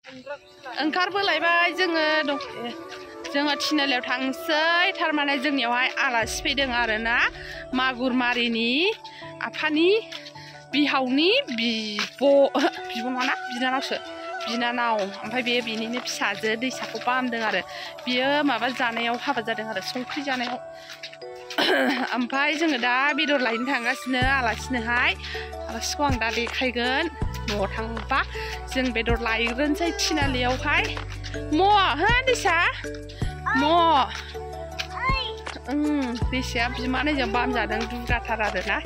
ओंखारबोलायबाय जोङो थिनालियाव थांसै थारमाने जोंनियावहाय आलासि फैदों आरोना मागुर मारिनि आफानि बिहावनि बिब' नङाना बिनानावसो बिनानाव ओमफ्राय बे बिनिनो फिसाजो दैसाखौ बामदों आरो बियो माबा जानायाव हाबा जादों आरो संख्रि जानायाव ओमफ्राय जोङो दा बेदर लायनो थांगासिनो आलासिनोहाय आलासिखौ आं दा देखायगोन न'आव थांबा जों बेदर लायग्रोनोसै थिनालियावहाय हो दैसा दैसाया बिमानैजों बामजादों दुगाथार आरोना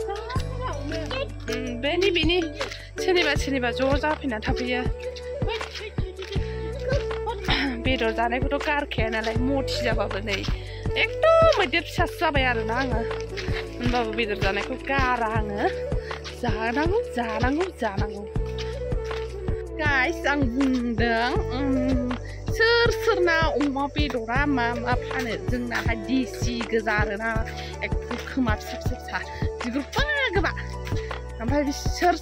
बेनि सोरनिबा ज' जाफैनानै थाफैयो बेदर जानायखौथ' गारखाया नालाय मथि जाबाबो नै एकदम मैदेर फिसासो जाबाय आरोना आङो होनबाबो बेदर जानायखौ गारा आङो जानांगौ गाइस आं बुंदों सोरना अमा बेदरा मा फानो जोंनाहाय देसि गोजा आरोना एकदम खोमा फिसा बिगुर गोबा ओमफ्राय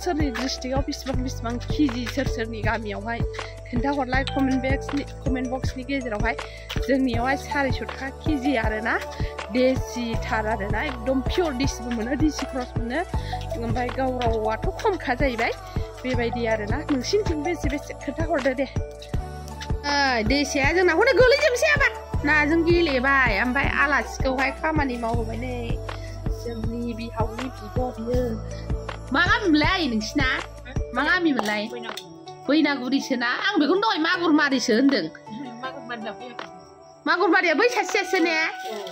सोरनि डिस्ट्रिक्टआव बेसेबां केजि सोरनि गामियावहाय खोन्थाहरलाय कमेन्ट बक्सनि गेजेरावहाय जोंनियावहाय 400 थाखा केजि आरोना देसिथार आरोना एकदम पियर देसिबो मोनो देसि क्रस मोनो ओमफ्राय गाव रावाथ' खमखा जाहैबाय बेबायदि आरोना नोंसिनिथिं बेसे खोन्थाहरदो दे देसिया जोंना हनै गोलैजोबसै आबा नाजों गेलेबाय ओमफ्राय आलासिखौहाय खामानि मावहोबाय नै जोंनि बिहावनि बिब' बियो मा गामिमोनलाय नोंसिना मा गामिमोनलाय बैनागुरिसोना आं बेखौनो दहाय मागुरमारिसो होनदों मागुरमारिया बै सासेयासो ने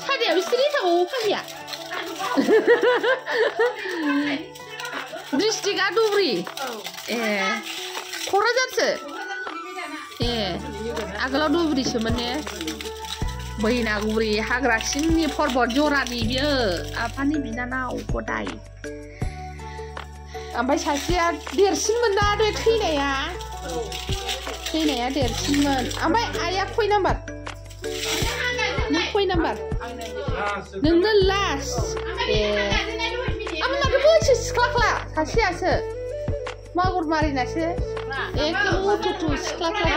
सारिया बिसोर थागौ फाहिया डिस्ट्रिक्टआ धुबुरि ए क'क्राझारसो ए आगोलाव धुबुरिसोमोन ने बैनागुरि हाग्रा सिंनि पर्बत जरानि बियो आफानि बिनानाव गदाय ओमफ्राय सासेया देरसिनमोन ना बे थैनाया देरसिनमोन ओमफ्राय आइया खय नाम्बार नों खय नाम्बार नोंनो लास्ट ए ओमफ्राय माथो बैसो सिख्लाख्ला सासेयासो मागुरमारिनासो एकदम उथु सिख्लाख्ला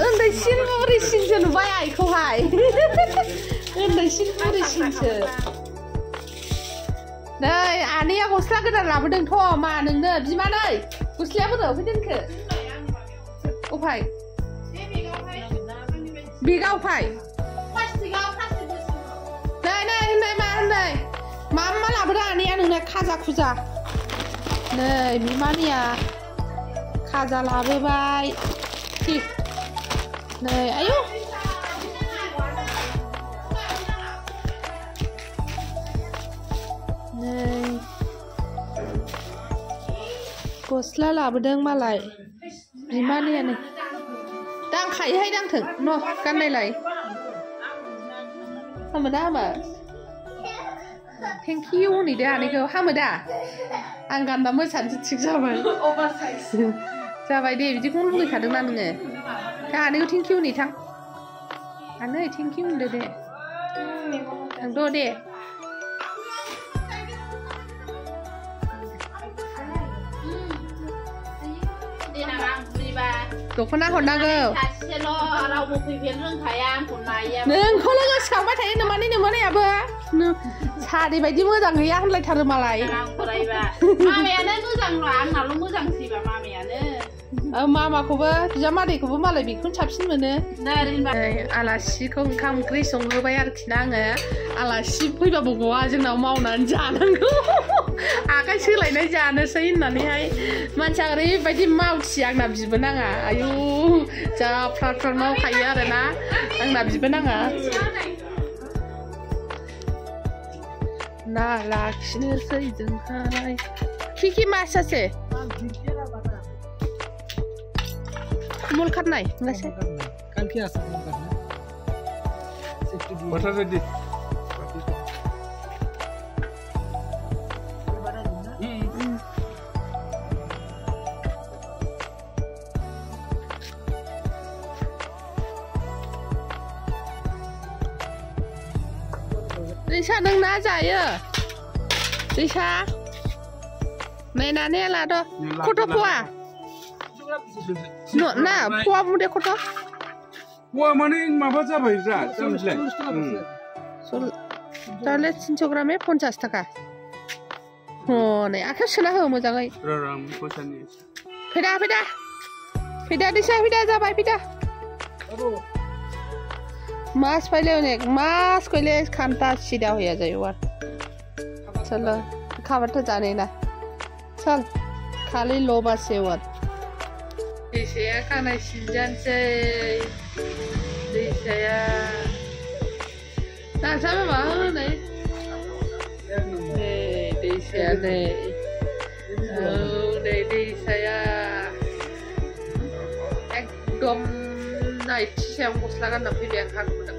उन्दैसिन बुरिसिनसो नुबाय आइखौहाय उन्दैसिन बुरिसिनसो नै आनैया गस्ला गोदान लाबोदोंथ' मा नोंनो बिमानै गस्लाया बोरै अबे दोनखो अफाय बेगाव फाय नै मा होननाय मा लाबोदों आनैया नोंना खाजा खुजा नै बिमानैया खाजा लाबोबाय नै आयौ नै गस्ला लाबोदों मालाय बिमानैयानो दांखायोहाय दांथों न' गाननायलाय हामो दा हामा थेंक इउ होनैदो आनैखौ हामो दा आं गानबा मोसानोसो थिग जाबाय जाबाय दे बिदिखौनो लुगैखादोंना नोङो आनैखौ थेंक इउ होनै थां आनै थेंक इउ होनदो दे थांद' दे दख'ना हरनांगौ नोंखौल' गोसोखांबाय थायो नोमानैयाबो सारि बायदि मोजां गैया होनलायथारो मालाय मामायानो मोजां आंनाल' मोजांसैबा मामायानो मामाखौबो बिजामादैखौबो मालाय बेखौनो साबसिन मोनो आलासिखौ ओंखाम ओंख्रि संहोबाय आरोखि ना आङो आलासि फैबाबो गवा जोंनाव मावनानै जानांगौ आखाइ सोलायनाय जानोसै होननानैहाय मानसिया ओरैबायदि मावथि आंना बिबो नाङा आयु जा फ्राद मावखायो आरोना आंना बिबो नाङा ना लाखिनोसै जोंहाय खि मासासे मल खारनाय नोंलासो कालके आसा वाटर रेडी दैसा नों ना जायो दैसा Mainannya lah do. Koto pua. No, nah, pua muda koto. Wah, mana yang maba jabai ra, jamsle. Tahle 300 gramnya 50 taka. Oh, nih, akhir sudah mau jangan. Ram, kosan ni. Pida disa, pida jabai pida. Mas पहले उन्हें मास को ले खानता सीधा हो जाए war चलो खावर तो जाने ना चल खाली लोबा से वार इसे या खाना सीजन से इसे या ना सब बाहर नहीं इसे या नहीं इसे या एकदम nah itu yang muslah kan tapi dia kan udah